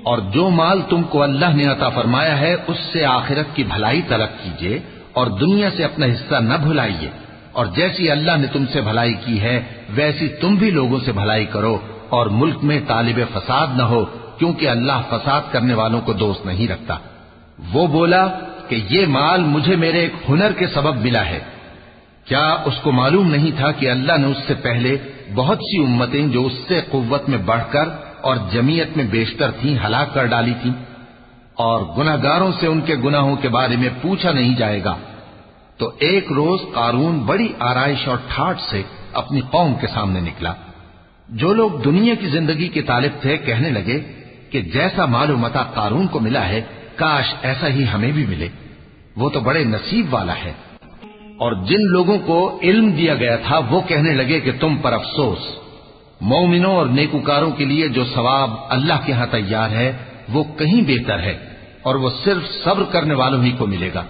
اور جو مال تم کو اللہ نے عطا فرمایا ہے اس سے آخرت کی بھلائی طلب کیجیے اور دنیا سے اپنا حصہ نہ بھلائیے، اور جیسی اللہ نے تم سے بھلائی کی ہے ویسی تم بھی لوگوں سے بھلائی کرو، اور ملک میں طالب فساد نہ ہو، کیونکہ اللہ فساد کرنے والوں کو دوست نہیں رکھتا۔ وہ بولا کہ یہ مال مجھے میرے ایک ہنر کے سبب ملا ہے۔ کیا اس کو معلوم نہیں تھا کہ اللہ نے اس سے پہلے بہت سی امتیں جو اس سے قوت میں بڑھ کر اور جمعیت میں بیشتر تھیں ہلاک کر ڈالی تھیں، اور گناہگاروں سے ان کے گناہوں کے بارے میں پوچھا نہیں جائے گا۔ تو ایک روز قارون بڑی آرائش اور ٹھاٹ سے اپنی قوم کے سامنے نکلا۔ جو لوگ دنیا کی زندگی کے طالب تھے کہنے لگے کہ جیسا مال و متاع قارون کو ملا ہے کاش ایسا ہی ہمیں بھی ملے، وہ تو بڑے نصیب والا ہے۔ اور جن لوگوں کو علم دیا گیا تھا وہ کہنے لگے کہ تم پر افسوس، مومنوں اور نیکوکاروں کے لیے جو ثواب اللہ کے ہاں تیار ہے وہ کہیں بہتر ہے، اور وہ صرف صبر کرنے والوں ہی کو ملے گا۔